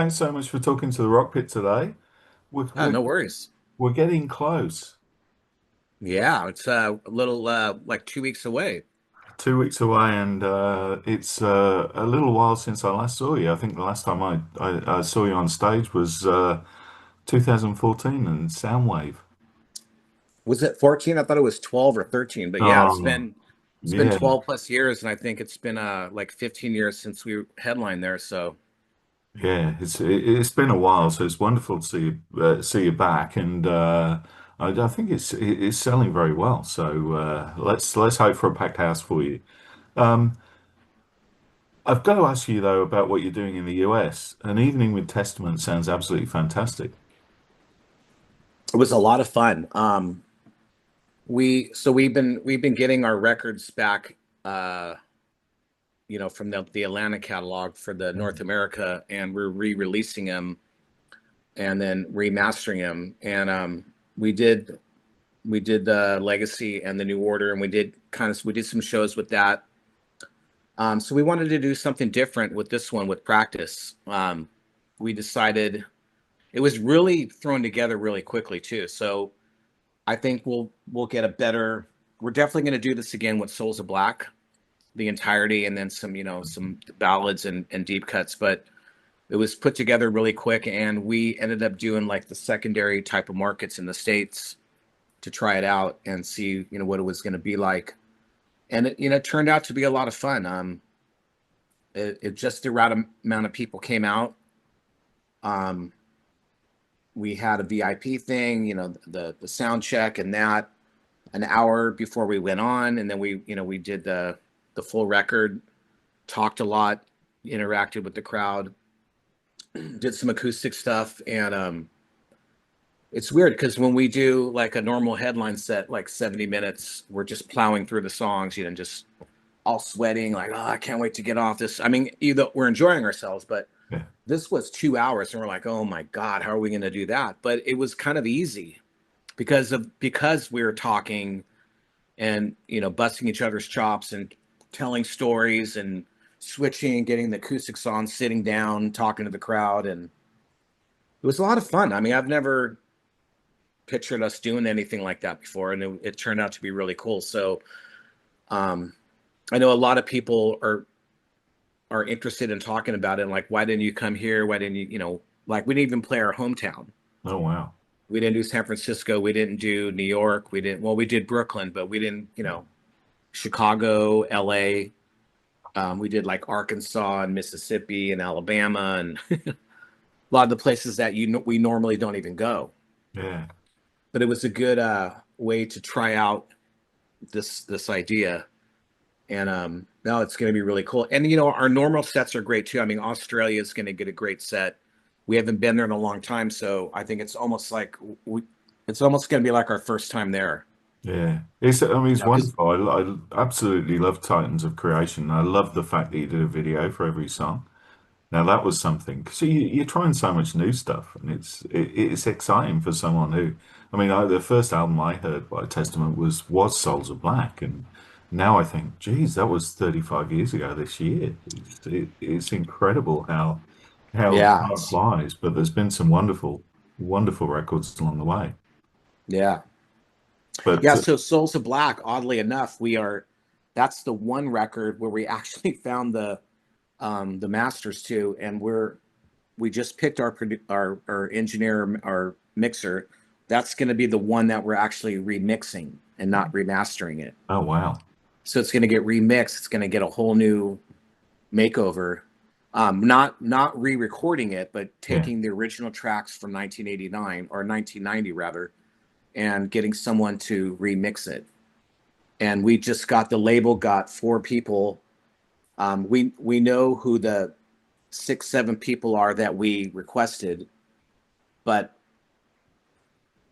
Thanks so much for talking to the Rockpit today. We're, Ah, we're, no worries. we're getting close. Yeah, it's a little like 2 weeks away. 2 weeks away, and it's a little while since I last saw you. I think the last time I saw you on stage was 2014 in Soundwave. Was it 14? I thought it was 12 or 13, but yeah, Oh, it's been yeah, 12 plus years, and I think it's been like 15 years since we headlined there. So yeah. It's been a while, so it's wonderful to see you back, and I think it's selling very well. So let's hope for a packed house for you. Um, I've got to ask you though about what you're doing in the US. An evening with Testament sounds absolutely fantastic. it was a lot of fun. We've been getting our records back, from the Atlanta catalog for the North America, and we're re-releasing them and then remastering them. And we did the Legacy and the New Order, and we did some shows with that. So we wanted to do something different with this one with Practice. We decided it was really thrown together really quickly too. So I think we'll get a better. We're definitely going to do this again with Souls of Black, the entirety, and then some ballads and deep cuts. But it was put together really quick, and we ended up doing like the secondary type of markets in the States to try it out and see what it was going to be like. And it turned out to be a lot of fun. It just the right amount of people came out. Um, we had a VIP thing, the sound check and that an hour before we went on, and then we did the full record, talked a lot, interacted with the crowd, did some acoustic stuff, and it's weird because when we do like a normal headline set, like 70 minutes, we're just plowing through the songs, just all sweating, like, oh, I can't wait to get off this. I mean, either we're enjoying ourselves, but Yeah. this was 2 hours, and we're like, oh my God, how are we going to do that? But it was kind of easy because we were talking and busting each other's chops and telling stories and switching, getting the acoustics on, sitting down, talking to the crowd, and it was a lot of fun. I mean, I've never pictured us doing anything like that before, and it turned out to be really cool. So um, I know a lot of people are interested in talking about it. And like, why didn't you come here? Why didn't like we didn't even play our hometown. Oh, wow. We didn't do San Francisco. We didn't do New York. We did Brooklyn, but we didn't, Chicago, LA. We did like Arkansas and Mississippi and Alabama and a lot of the places that we normally don't even go. Yeah. But it was a good way to try out this idea. And now it's going to be really cool. And our normal sets are great too. I mean, Australia is going to get a great set. We haven't been there in a long time, so I think it's almost like it's almost going to be like our first time there. Yeah. I mean, it's Because wonderful. I absolutely love Titans of Creation. I love the fact that you did a video for every song. Now that was something. So you're trying so much new stuff, and it's exciting for someone who, I mean, the first album I heard by Testament was Souls of Black, and now I think, geez, that was 35 years ago this year. It's incredible how yeah, time flies, but there's been some wonderful records along the way. yeah, But yeah. So Souls of Black, oddly enough, that's the one record where we actually found the masters too, and we just picked our engineer, our mixer. That's going to be the one that we're actually remixing and not remastering it. oh wow, So it's going to get remixed. It's going to get a whole new makeover. Not re-recording it, but yeah, taking the original tracks from 1989 or 1990 rather, and getting someone to remix it. And we just got the label got four people. We know who the 6, 7 people are that we requested, but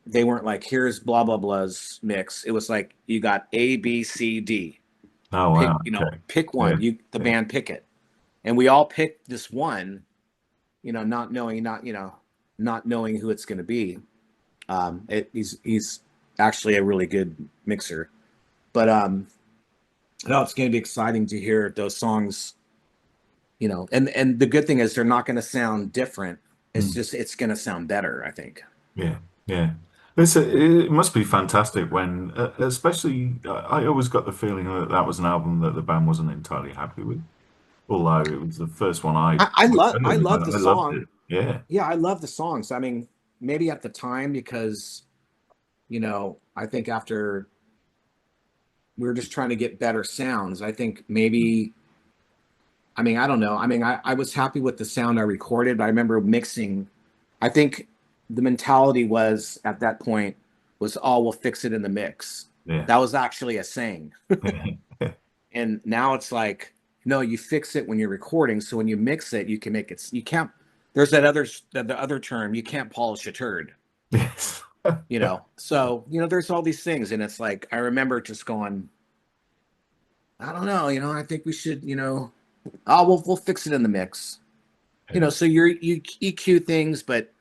they weren't like, here's blah blah blah's mix. It was like you got A, B, C, D. oh Pick, wow, okay, pick yeah, one. The yeah, band pick it, and we all picked this one. Not knowing who it's going to be. He's actually a really good mixer, but no, it's going to be exciting to hear those songs you know, and the good thing is they're not going to sound different. It's Mm. just it's going to sound better, I think. Yeah, yeah. It must be fantastic when, especially, I always got the feeling that that was an album that the band wasn't entirely happy with. Although it was the first one I I heard, love the I loved song. it. Yeah, Yeah, I love the songs. I mean, maybe at the time because you know I think after we were just trying to get better sounds. I think maybe I mean I don't know. I mean I was happy with the sound I recorded, but I remember mixing. I think the mentality was at that point was oh we'll fix it in the mix. yeah, That was actually a saying. yeah. And now it's like, no, you fix it when you're recording. So when you mix it, you can make it. You can't. There's that other the other term. You can't polish a turd. Yes. You know. So you know, there's all these things, and it's like I remember just going, I don't know. You know, I think we should. You know, oh, we'll fix it in the mix. You know, so you EQ things, but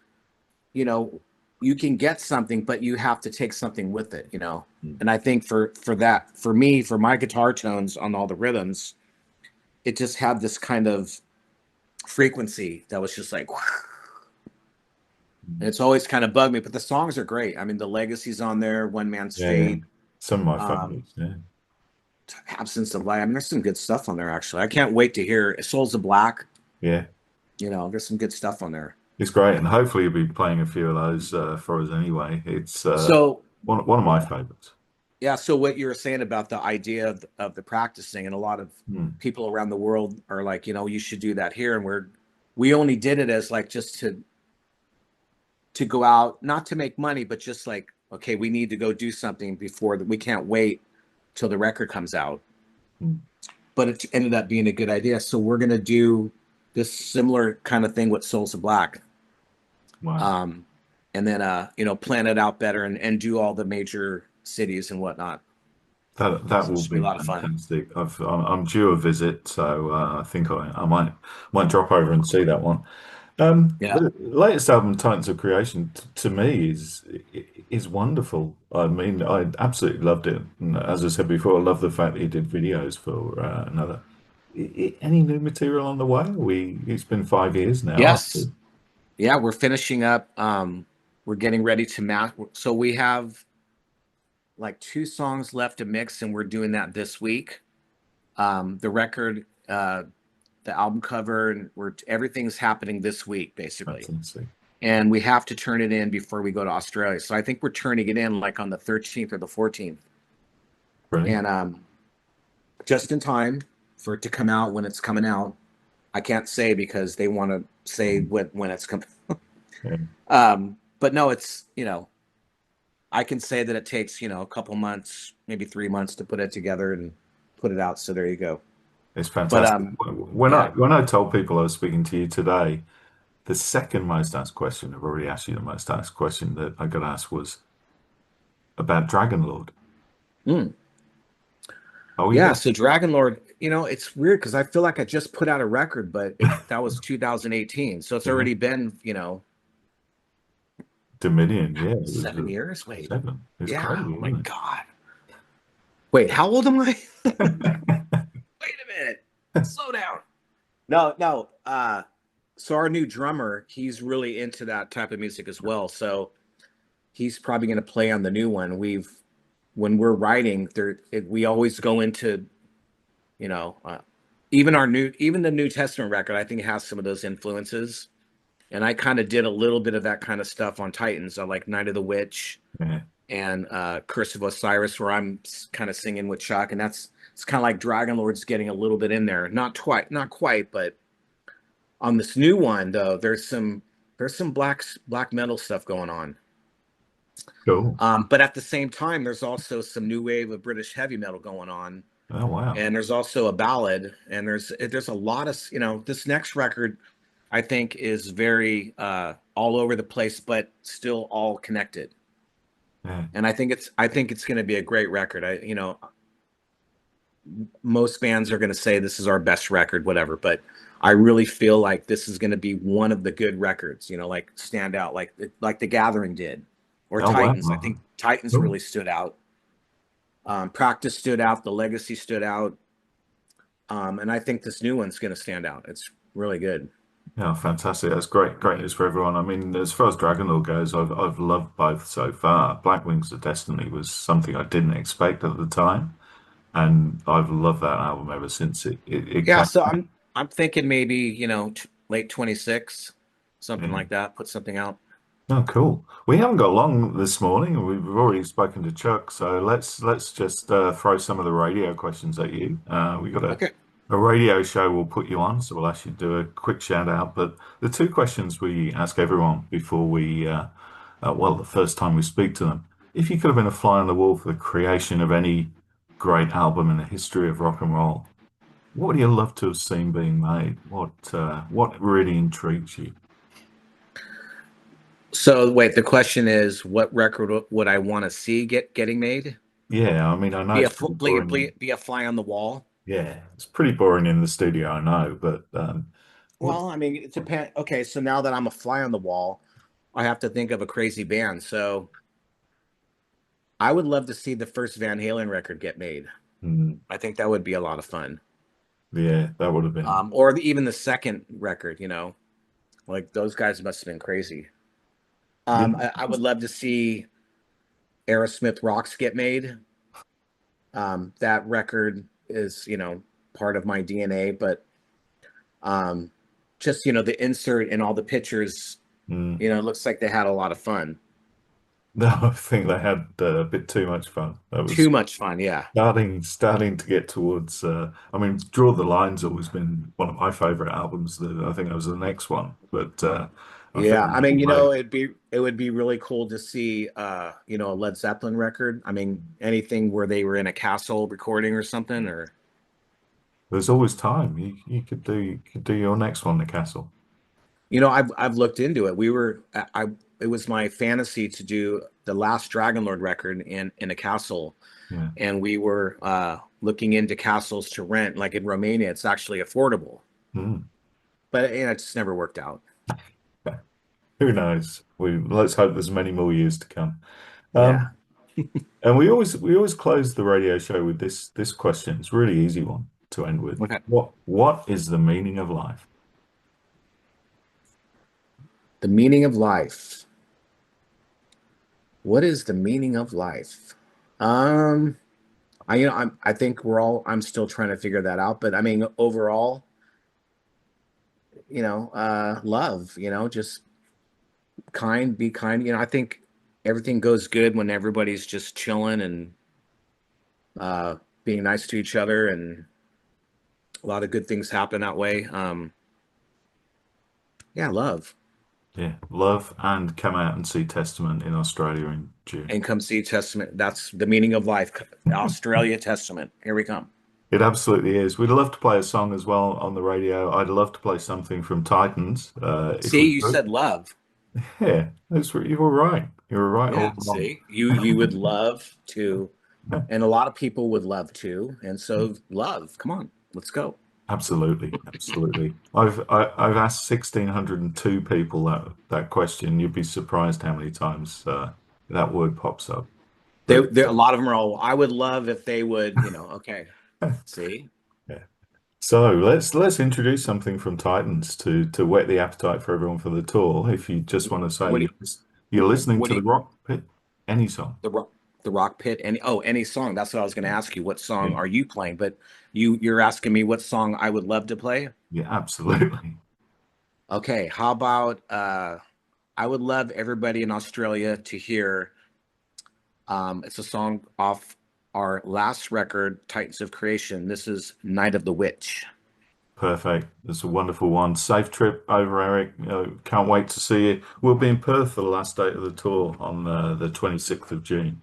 you know, you can get something, but you have to take something with it. You know, and I think for that, for me, for my guitar tones on all the rhythms, it just had this kind of frequency that was just like and it's always kind of bugged me, but the songs are great. I mean, the Legacy's on there, One Man's Yeah, yeah. Fate, Some of my um favorites. Yeah, Absence of Light. I mean, there's some good stuff on there actually. I can't wait to hear Souls of Black. yeah. You know, there's some good stuff on there. It's great, and hopefully you'll be playing a few of those for us anyway. It's So one of my yeah, favorites. yeah, so what you were saying about the idea of the practicing, and a lot of Mm. people around the world are like, you know, you should do that here, and we only did it as like just to go out, not to make money, but just like, okay, we need to go do something before that. We can't wait till the record comes out. Mm. But it ended up being a good idea. So we're going to do this similar kind of thing with Souls of Black. Wow. Um, and then, you know, plan it out better and do all the major cities and whatnot. That So it will should be a be lot of fun. fantastic. I'm due a visit, so I think I might drop over and see that one. Yeah. The latest album, Titans of Creation, to me is wonderful. I mean, I absolutely loved it. And as I said before, I love the fact that he did videos for another. Any new material on the way? It's been 5 years now. Yes. Yeah. We're finishing up. We're getting ready to match. So we have like 2 songs left to mix, and we're doing that this week. The record, the album cover, and everything's happening this week basically. Fantastic. And we have to turn it in before we go to Australia. So I think we're turning it in like on the 13th or the 14th, Brilliant. and just in time for it to come out when it's coming out. I can't say because they want to say Mm. when it's coming. Yeah, But no, it's you know I can say that it takes a couple months, maybe 3 months to put it together and put it out. So there you go. it's But fantastic. yeah, When I told people I was speaking to you today, the second most asked question, I've already asked you the most asked question that I got asked was about Dragonlord. mm. Oh Yeah. yeah, So Dragonlord, it's weird because I feel like I just put out a record, but that was 2018, so it's yeah. already been Dominion, yeah, it was 7 years. Wait, 7. It's yeah. crazy, Oh my isn't God. Wait, how old am I? Wait it? a minute. Slow down. No, no. So our new drummer, he's really into that type of music as well. So he's probably going to play on the new one. When we're writing, we always go into, you know, uh, even the New Testament record, I think has some of those influences. And I kind of did a little bit of that kind of stuff on Titans. I like Night of the Witch Yeah. and Curse of Osiris, where I'm kind of singing with Chuck, and it's kind of like Dragonlord's getting a little bit in there. Not quite, but on this new one though, there's some black metal stuff going on. Cool. But at the same time, there's also some new wave of British heavy metal going on, Oh wow. and there's also a ballad, and there's a lot of this next record, I think, is very all over the place, but still all connected. Yeah. And I think it's going to be a great record. Most bands are going to say this is our best record, whatever, but I really feel like this is going to be one of the good records, like stand out like The Gathering did, or Oh Titans. I wow. think Titans Cool. really stood out. Practice stood out. The Legacy stood out. And I think this new one's going to stand out. It's really good. Yeah, fantastic. That's great, great news for everyone. I mean, as far as Dragonlord goes, I've loved both so far. Black Wings of Destiny was something I didn't expect at the time, and I've loved that album ever since it Yeah, came. so I'm thinking maybe, late 26, something Yeah. like that, put something out. Oh, cool. We haven't got long this morning. We've already spoken to Chuck, so let's just throw some of the radio questions at you. We got Okay. a radio show we'll put you on, so we'll actually do a quick shout out. But the two questions we ask everyone before well, the first time we speak to them, if you could have been a fly on the wall for the creation of any great album in the history of rock and roll, what would you love to have seen being made? What really intrigues you? So wait, the question is, what record would I want to see getting made? Yeah, I mean, I know it's pretty boring. Be a fly on the wall. Yeah, it's pretty boring in the studio, I know, but what? Well, I mean, it depends. Okay, so now that I'm a fly on the wall, I have to think of a crazy band. So I would love to see the first Van Halen record get made. Mm, I think that would be a lot of fun. yeah, that would have been. Even the second record, like those guys must have been crazy. Yeah, I would love to see Aerosmith Rocks get made. That record is, part of my DNA, but um, just, the insert and all the pictures, mm. it looks like they had a lot of fun. No, I think they had a bit too much fun. That was Too much fun, yeah. starting to get towards. I mean, Draw the Line's always been one of my favorite albums. I think that was the next one, but I think Yeah, I mean, like, it would be really cool to see a Led Zeppelin record. I mean, anything where they were in a castle recording or something, or there's always time. You could do your next one, The Castle. I've looked into it. It was my fantasy to do the last Dragonlord record in a castle, Yeah. and we were looking into castles to rent. Like in Romania, it's actually affordable, Mm. but it just never worked out. Who knows? We let's hope there's many more years to come. Yeah. Um, and we always close the radio show with this question. It's a really easy one to end with. Okay. What is the meaning of life? The meaning of life. What is the meaning of life? Um, I think I'm still trying to figure that out, but I mean, overall, love, just be kind. I think everything goes good when everybody's just chilling and uh, being nice to each other, and a lot of good things happen that way. Yeah, love. Yeah, love and come out and see Testament in Australia in June. And come see Testament. That's the meaning of life. Australia Testament. Here we come. It absolutely is. We'd love to play a song as well on the radio. I'd love to play something from Titans, if See, we you could. said love. Yeah, you were right. You were right all Yeah, along. see, you would love to, and a lot of people would love to, and so love. Come on, let's go. Absolutely, absolutely. I've asked 1,602 people that question. You'd be surprised how many times that word pops up. But A lot of them are all. I would love if they would, Okay, see, yeah. So let's introduce something from Titans to whet the appetite for everyone for the tour. If you just want to say what do you're listening what to do the you, Rock Pit, any song. the rock pit? Any song? That's what I was going to ask you. What Yeah, song are you playing? But you're asking me what song I would love to play. yeah, absolutely. Okay, how about I would love everybody in Australia to hear. It's a song off our last record, Titans of Creation. This is Night of the Witch. Perfect. It's a wonderful one. Safe trip over, Eric. Can't wait to see you. We'll be in Perth for the last date of the tour on the 26th of June.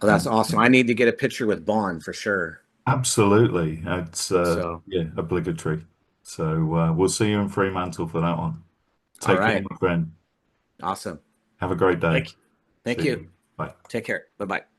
Oh, that's And awesome. I need to get a picture with Bond for sure. absolutely. It's So, yeah, obligatory. So we'll see you in Fremantle for that one. all Take care, right. my friend. Awesome. Have a great day. Thank you. See Thank you. you. Bye. Take care. Bye bye.